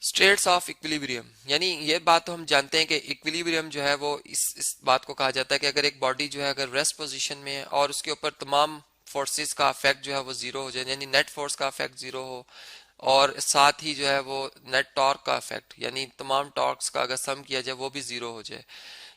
States of equilibrium, यानी ये बात तो हम जानते हैं कि इक्विलिब्रियम जो है वो इस बात को कहा जाता है कि अगर एक बॉडी जो है अगर रेस्ट पोजीशन में है और उसके ऊपर तमाम फोर्सेस का इफेक्ट जो है वो जीरो हो जाए, यानी नेट फोर्स का इफेक्ट जीरो हो, और साथ ही जो है वो नेट टॉर्क का इफेक्ट यानी तमाम टॉर्क्स का अगर सम किया जाए वो भी जीरो हो जाए,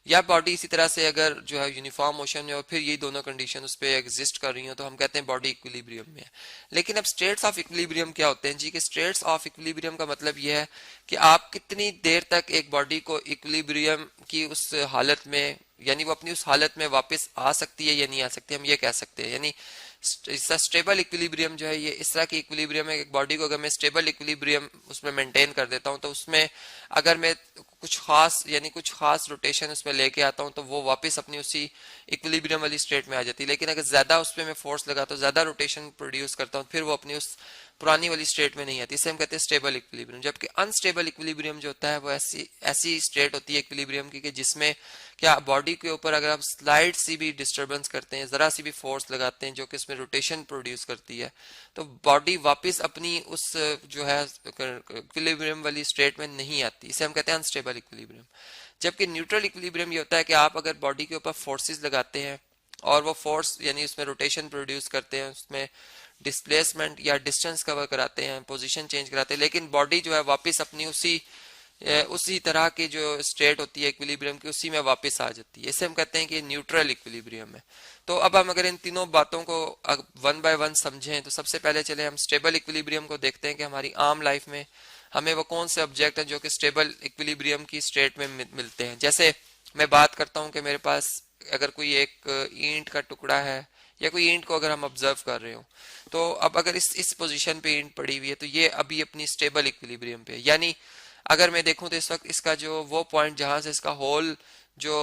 या बॉडी इसी तरह से अगर जो है यूनिफॉर्म मोशन में और फिर ये दोनों कंडीशन उस पर एग्जिस्ट कर रही हो, तो हम कहते हैं बॉडी इक्विलिब्रियम में है। लेकिन अब स्टेट्स ऑफ इक्विलिब्रियम क्या होते हैं जी? कि स्टेट्स ऑफ इक्विलिब्रियम का मतलब यह है कि आप कितनी देर तक एक बॉडी को इक्विलिब्रियम की उस हालत में, यानी वो अपनी उस हालत में वापस आ सकती है या नहीं आ सकती, हम ये कह सकते हैं। यानी इसका स्टेबल इक्विलिब्रियम जो है ये इस तरह की इक्विलिब्रियम है, एक बॉडी को अगर मैं स्टेबल इक्विलिब्रियम उसमें मेंटेन कर देता हूं तो उसमें अगर मैं कुछ खास यानी कुछ खास रोटेशन उसमें लेके आता हूं तो वो वापस अपनी उसी इक्विलिब्रियम वाली स्टेट में आ जाती है। लेकिन अगर ज्यादा उस पर मैं फोर्स लगाता हूँ, ज्यादा रोटेशन प्रोड्यूस करता हूँ, फिर वो अपनी उस पुरानी वाली स्टेट में नहीं आती। इसे हम कहते हैं स्टेबल इक्विलिब्रियम। जबकि अनस्टेबल इक्विलिब्रियम जो होता है वो ऐसी ऐसी स्टेट होती है इक्विलिब्रियम की कि जिसमें क्या बॉडी के ऊपर अगर आप स्लाइड सी भी डिस्टरबेंस करते हैं, जरा सी भी फोर्स लगाते हैं जो कि इसमें रोटेशन प्रोड्यूस करती है, तो बॉडी वापस अपनी उस जो है इक्विलिब्रियम वाली स्टेट में नहीं आती। इसे हम कहते हैं अनस्टेबल इक्विलिब्रियम। जबकि न्यूट्रल इक्विलिब्रियम ये होता है कि आप अगर बॉडी के ऊपर फोर्सेस लगाते हैं और वो फोर्स यानी उसमें रोटेशन प्रोड्यूस करते हैं, उसमें डिस्प्लेसमेंट या डिस्टेंस कवर कराते हैं, पोजीशन चेंज कराते हैं, लेकिन बॉडी जो है वापस अपनी उसी तरह की जो स्टेट होती है इक्विलिब्रियम की उसी में वापस आ जाती है। इसे हम कहते हैं कि न्यूट्रल इक्विलिब्रियम है। तो अब हम अगर इन तीनों बातों को वन बाय वन समझें तो सबसे पहले चले हम स्टेबल इक्विलिब्रियम को देखते हैं कि हमारी आम लाइफ में हमें वो कौन से ऑब्जेक्ट हैं जो कि स्टेबल इक्विलिब्रियम की स्टेट में मिलते हैं। जैसे मैं बात करता हूं कि मेरे पास अगर कोई एक ईंट का टुकड़ा है या कोई ईंट को अगर हम ऑब्जर्व कर रहे हो, तो अब अगर इस पोजीशन पे ईंट पड़ी हुई है तो ये अभी अपनी स्टेबल इक्विलिब्रियम पे है। यानी अगर मैं देखूं तो इस वक्त इसका जो वो पॉइंट जहां से इसका होल जो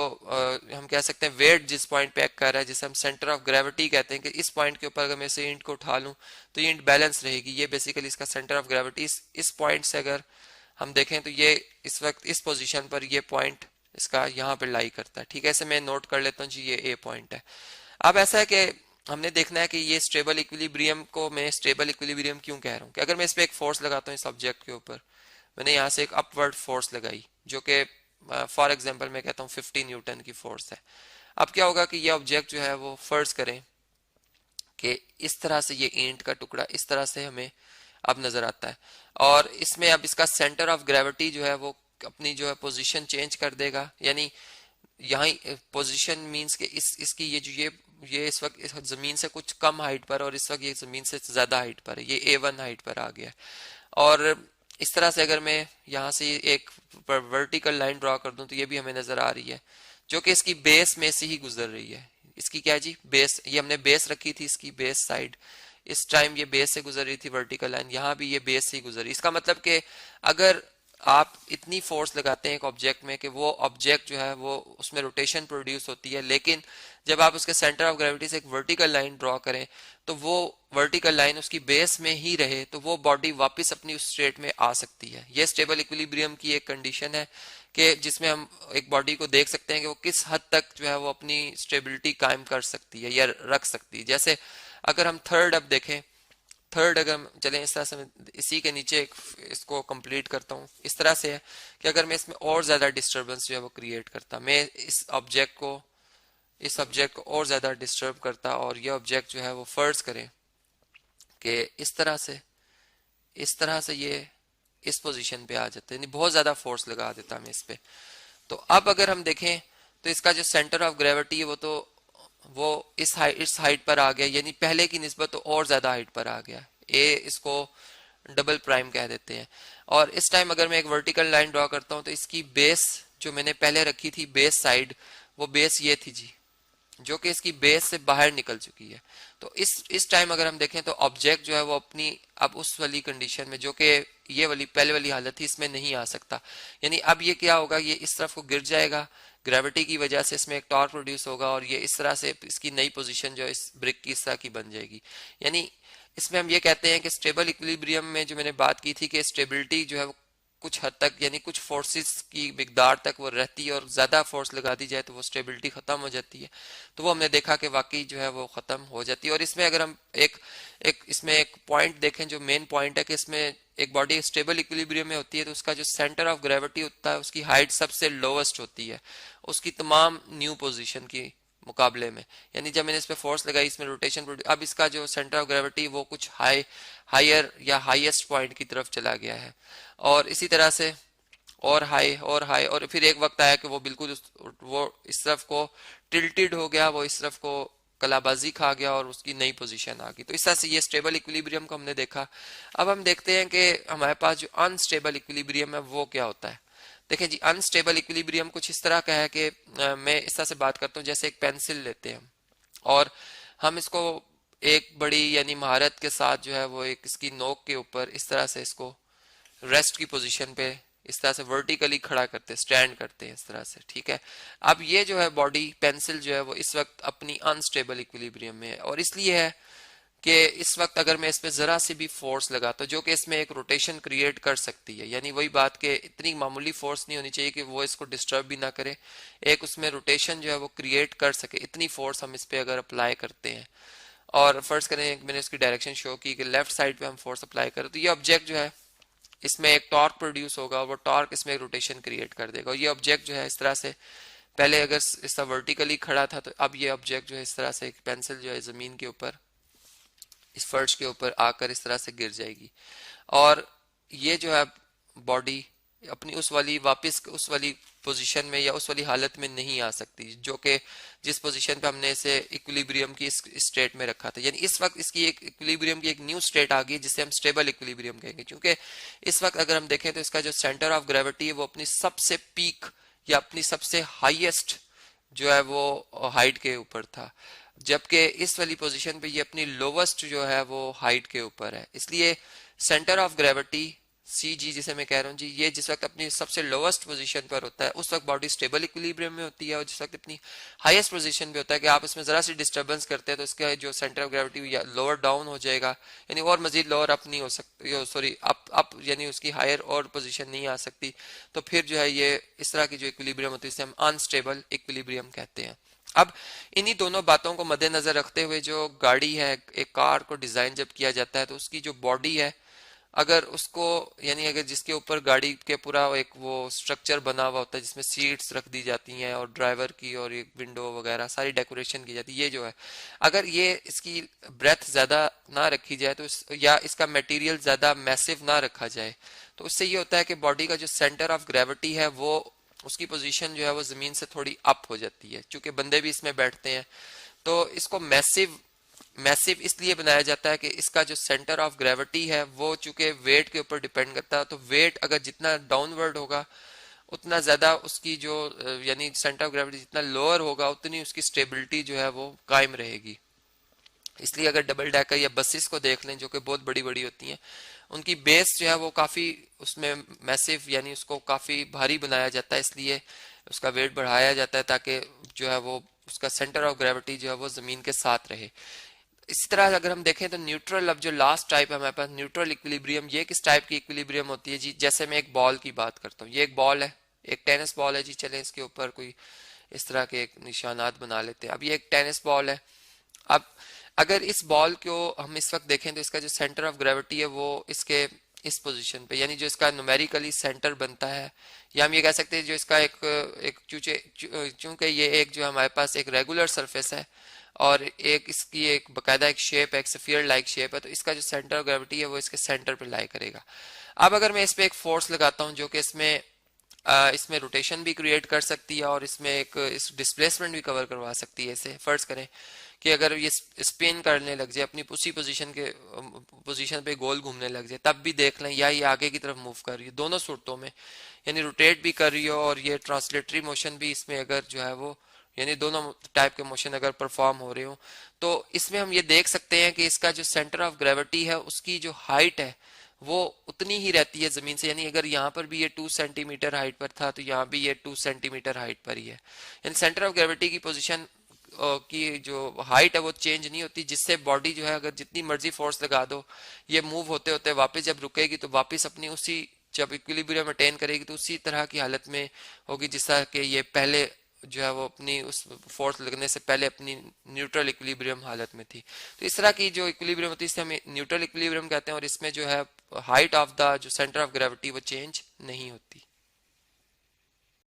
हम कह सकते हैं वेट जिस पॉइंट पे एक्ट कर रहा है, जिसे हम सेंटर ऑफ ग्रेविटी कहते हैं, कि इस पॉइंट के ऊपर अगर मैं इसे ईंट को उठा लूं तो ये ईंट बैलेंस रहेगी। ये बेसिकली इसका सेंटर ऑफ ग्रेविटी इस पॉइंट से अगर हम देखें तो ये इस वक्त इस पोजीशन पर ये पॉइंट इसका यहाँ पे लाई करता है। ठीक है, ऐसे मैं नोट कर लेता हूँ जी, ये ए पॉइंट है। अब ऐसा है कि हमने देखना है कि ये स्टेबल इक्विलिब्रियम को मैं स्टेबल इक्विलिब्रियम क्यों कह रहा हूँ, कि अगर मैं इस पे एक फोर्स लगाता हूँ इस ऑब्जेक्ट के ऊपर, मैंने यहाँ से एक अपवर्ड फोर्स लगाई जो कि फॉर एग्जांपल मैं कहता हूँ 50 न्यूटन की फोर्स है। अब क्या होगा कि ये ऑब्जेक्ट जो है वो फर्ज करें कि इस तरह से ये ईंट का टुकड़ा इस तरह से हमें अब नजर आता है, और इसमें अब इसका सेंटर ऑफ ग्रेविटी जो है वो अपनी जो है पोजीशन चेंज कर देगा। यानी यहाँ पोजीशन मींस के इसकी ये जो ये इस वक्त इस जमीन से कुछ कम हाइट पर और इस वक्त ये जमीन से ज्यादा हाइट पर है, ये A1 हाइट पर आ गया है। और इस तरह से अगर मैं यहाँ से एक वर्टिकल लाइन ड्रॉ कर दूं तो ये भी हमें नजर आ रही है जो कि इसकी बेस में से ही गुजर रही है। इसकी क्या जी, बेस, ये हमने बेस रखी थी इसकी बेस साइड, इस टाइम ये बेस से गुजर रही थी वर्टिकल लाइन, यहाँ भी ये बेस से ही गुजर रही। इसका मतलब कि अगर आप इतनी फोर्स लगाते हैं एक ऑब्जेक्ट में कि वो ऑब्जेक्ट जो है वो उसमें रोटेशन प्रोड्यूस होती है, लेकिन जब आप उसके सेंटर ऑफ ग्रेविटी से एक वर्टिकल लाइन ड्रॉ करें तो वो वर्टिकल लाइन उसकी बेस में ही रहे तो वो बॉडी वापस अपनी उस स्टेट में आ सकती है। ये स्टेबल इक्विलिब्रियम की एक कंडीशन है कि जिसमें हम एक बॉडी को देख सकते हैं कि वो किस हद तक जो है वो अपनी स्टेबिलिटी कायम कर सकती है या रख सकती है। जैसे अगर हम थर्ड अब देखें, थर्ड अगर चलें इस तरह से, मैं इसी के नीचे इसको कंप्लीट करता हूँ। इस तरह से है कि अगर मैं इसमें और ज्यादा डिस्टरबेंस जो है वो क्रिएट करता, मैं इस ऑब्जेक्ट को और ज्यादा डिस्टर्ब करता और ये ऑब्जेक्ट जो है वो फर्ज करें कि इस तरह से ये इस पोजीशन पे आ जाते हैं, बहुत ज्यादा फोर्स लगा देता मैं इस पे। तो अब अगर हम देखें तो इसका जो सेंटर ऑफ ग्रेविटी है वो इस हाइट पर आ गया, यानी पहले की निस्बत तो और ज्यादा हाइट पर आ गया। ए इसको डबल प्राइम कह देते हैं। और इस टाइम अगर मैं एक वर्टिकल लाइन ड्रॉ करता हूं तो इसकी बेस जो मैंने पहले रखी थी बेस साइड, वो बेस ये थी जी, जो कि इसकी बेस से बाहर निकल चुकी है। तो इस टाइम अगर हम देखें तो ऑब्जेक्ट जो है वो अपनी अब उस वाली कंडीशन में जो कि ये वाली पहले वाली हालत थी इसमें नहीं आ सकता। यानी अब ये क्या होगा, ये इस तरफ को गिर जाएगा, ग्रेविटी की वजह से इसमें एक टॉर्क प्रोड्यूस होगा और ये इस तरह से इसकी नई पोजीशन जो है इस ब्रिक की इस तरह की बन जाएगी। यानी इसमें हम ये कहते हैं कि स्टेबल इक्विलिब्रियम में जो मैंने बात की थी कि स्टेबिलिटी जो है वो कुछ हद तक यानी कुछ फोर्सेस की मिकदार तक वो रहती है, और ज्यादा फोर्स लगा दी जाए तो वो स्टेबिलिटी खत्म हो जाती है। तो वो हमने देखा कि वाकई जो है वो खत्म हो जाती है। और इसमें अगर हम एक एक इसमें एक पॉइंट देखें जो मेन पॉइंट है कि इसमें एक बॉडी स्टेबल इक्विलिब्रियम में होती है तो उसका जो सेंटर ऑफ ग्रेविटी होता है उसकी हाइट सबसे लोवेस्ट होती है उसकी तमाम न्यू पोजीशन की मुकाबले में। यानी जब मैंने इस पे फोर्स लगाई, इसमें रोटेशन, अब इसका जो सेंटर ऑफ ग्रेविटी वो कुछ हायर या हाईएस्ट पॉइंट की तरफ चला गया है, और इसी तरह से और हाई और हाई, और फिर एक वक्त आया कि वो बिल्कुल वो इस तरफ को टिल्टेड हो गया, वो इस तरफ को कलाबाजी खा गया और उसकी नई पोजीशन आ गई। तो इस तरह से ये स्टेबल इक्विलिब्रियम को हमने देखा। अब हम देखते हैं कि हमारे पास जो अनस्टेबल इक्विलिब्रियम है वो क्या होता है। देखें जी, अनस्टेबल इक्विलिब्रियम कुछ इस तरह का है कि मैं इस तरह से बात करता हूँ, जैसे एक पेंसिल लेते हैं और हम इसको एक बड़ी यानी महारत के साथ जो है वो एक इसकी नोक के ऊपर इस तरह से इसको रेस्ट की पोजीशन पे इस तरह से वर्टिकली खड़ा करते हैं, स्टैंड करते हैं इस तरह से, ठीक है। अब ये जो है बॉडी पेंसिल जो है वो इस वक्त अपनी अनस्टेबल इक्विलिब्रियम में है, और इसलिए है कि इस वक्त अगर मैं इस पे जरा सी भी फोर्स लगाता हूं जो कि इसमें एक रोटेशन क्रिएट कर सकती है, यानी वही बात कि इतनी मामूली फोर्स नहीं होनी चाहिए कि वो इसको डिस्टर्ब भी ना करे, एक उसमें रोटेशन जो है वो क्रिएट कर सके, इतनी फोर्स हम इस पे अगर अप्लाई करते हैं। और फर्ज करें मैंने इसकी डायरेक्शन शो की कि लेफ्ट साइड पे हम फोर्स अप्लाई करें तो ये ऑब्जेक्ट जो है इसमें एक टॉर्क प्रोड्यूस होगा, वो टॉर्क इसमें रोटेशन क्रिएट कर देगा, और ये ऑब्जेक्ट जो है इस तरह से पहले अगर इस तरह वर्टिकली खड़ा था तो अब ये ऑब्जेक्ट जो है इस तरह से एक पेंसिल जो है जमीन के ऊपर इस फर्श के ऊपर आकर इस तरह से गिर जाएगी, और ये जो है बॉडी अपनी उस वाली वापस उस वाली पोजीशन में या उस वाली हालत में नहीं आ सकती जो कि जिस पोजीशन पे हमने इसे इक्विलिब्रियम की इस स्टेट में रखा था। यानी इस वक्त इसकी एक इक्विलिब्रियम की एक न्यू स्टेट आ गई जिसे हम स्टेबल इक्विलिब्रियम कहेंगे, क्योंकि इस वक्त अगर हम देखें तो इसका जो सेंटर ऑफ ग्रेविटी है वो अपनी सबसे पीक या अपनी सबसे हाईएस्ट जो है वो हाइट के ऊपर था, जबकि इस वाली पोजीशन पे ये अपनी लोवेस्ट जो है वो हाइट के ऊपर है। इसलिए सेंटर ऑफ ग्रेविटी सी जी जिसे मैं कह रहा हूँ जी, ये जिस वक्त अपनी सबसे लोवेस्ट पोजीशन पर होता है उस वक्त बॉडी स्टेबल इक्विलिब्रियम में होती है, और जिस वक्त अपनी हाईएस्ट पोजीशन पे होता है कि आप इसमें जरा सी डिस्टर्बेंस करते हैं तो इसका जो सेंटर ऑफ ग्रेविटी या लोअर डाउन हो जाएगा, यानी और मजीद लोअर अप नहीं हो सकती, सॉरी अप यानी उसकी हायर और पोजीशन नहीं आ सकती। तो फिर जो है ये इस तरह की जो इक्विलिब्रियम होती है इसे हम अनस्टेबल इक्विलिब्रियम कहते हैं। अब इन्हीं दोनों बातों को मद्देनजर रखते हुए जो गाड़ी है, एक कार को डिजाइन जब किया जाता है तो उसकी जो बॉडी है अगर उसको यानी अगर जिसके ऊपर गाड़ी के पूरा एक वो स्ट्रक्चर बना हुआ होता है जिसमें सीट्स रख दी जाती हैं और ड्राइवर की और एक विंडो वगैरह सारी डेकोरेशन की जाती है, ये जो है अगर ये इसकी ब्रेथ ज्यादा ना रखी जाए तो या इसका मटेरियल ज्यादा मैसिव ना रखा जाए तो उससे ये होता है कि बॉडी का जो सेंटर ऑफ ग्रेविटी है वो उसकी पोजीशन जो है वो जमीन से थोड़ी अप हो जाती है, क्योंकि बंदे भी इसमें बैठते हैं। तो इसको मैसिव मैसिव इसलिए बनाया जाता है कि इसका जो सेंटर ऑफ ग्रेविटी है वो चूंकि वेट के ऊपर डिपेंड करता है, तो वेट अगर जितना डाउनवर्ड होगा उतना ज्यादा उसकी जो यानी सेंटर ऑफ ग्रेविटी जितना लोअर होगा उतनी उसकी स्टेबिलिटी जो है वो कायम रहेगी। इसलिए अगर डबल डेकर या बसेस को देख लें जो कि बहुत बड़ी बड़ी होती हैं, उनकी बेस जो है वो काफी उसमें मैसिव यानी उसको काफी भारी बनाया जाता है, इसलिए उसका वेट बढ़ाया जाता है ताकि जो है वो उसका सेंटर ऑफ ग्रेविटी जो है वो जमीन के साथ रहे। इसी तरह अगर हम देखें तो न्यूट्रल, अब जो लास्ट टाइप है हमारे पास न्यूट्रल इक्विलिब्रियम, ये किस टाइप की इक्विलिब्रियम होती है जी। जैसे मैं एक बॉल की बात करता हूँ, ये एक बॉल है, एक टेनिस बॉल है जी, चलें इसके ऊपर कोई इस तरह के एक निशानात बना लेते हैं। अब ये एक टेनिस बॉल है। अब अगर इस बॉल को हम इस वक्त देखें तो इसका जो सेंटर ऑफ ग्रेविटी है वो इसके इस पोजीशन पे यानी जो इसका न्यूमेरिकली सेंटर बनता है, या हम ये कह सकते हैं जो इसका एक चूंकि ये एक जो हमारे पास एक रेगुलर सरफेस है और एक इसकी एक बकायदा एक शेप है, एक स्फीयर लाइक शेप है, तो इसका जो सेंटर ऑफ ग्रेविटी है वो इसके सेंटर पे लाई करेगा। अब अगर मैं इस पे एक फोर्स लगाता हूँ जो कि इसमें रोटेशन भी क्रिएट कर सकती है और इसमें एक इस डिस्प्लेसमेंट भी कवर करवा सकती है। इसे फर्ज करें कि अगर ये स्पिन करने लग जाए अपनी उसी पोजीशन पे गोल घूमने लग जाए, तब भी देख लें, या ये आगे की तरफ मूव कर रही है, दोनों सूरतों में यानी रोटेट भी कर रही हो और ये ट्रांसलेटरी मोशन भी इसमें अगर जो है वो यानी दोनों टाइप के मोशन अगर परफॉर्म हो रहे हो, तो इसमें हम ये देख सकते हैं कि इसका जो सेंटर ऑफ ग्रेविटी है उसकी जो हाइट है वो उतनी ही रहती है जमीन से। यानी अगर यहाँ पर भी ये 2 सेंटीमीटर हाइट पर था तो यहाँ भी ये 2 सेंटीमीटर हाइट पर ही है। यानी सेंटर ऑफ ग्रेविटी की पोजीशन की जो हाइट है वो चेंज नहीं होती, जिससे बॉडी जो है अगर जितनी मर्जी फोर्स लगा दो ये मूव होते होते वापस जब रुकेगी तो वापस अपनी उसी जब इक्विलिब्रियम अटेन करेगी तो उसी तरह की हालत में होगी जिस तरह के ये पहले जो है वो अपनी उस फोर्स लगने से पहले अपनी न्यूट्रल इक्विलिब्रियम हालत में थी। तो इस तरह की जो इक्विलिब्रियम होती है इसे हम न्यूट्रल इक्विलिब्रियम कहते हैं, और इसमें जो है हाइट ऑफ द जो सेंटर ऑफ ग्रेविटी वो चेंज नहीं होती।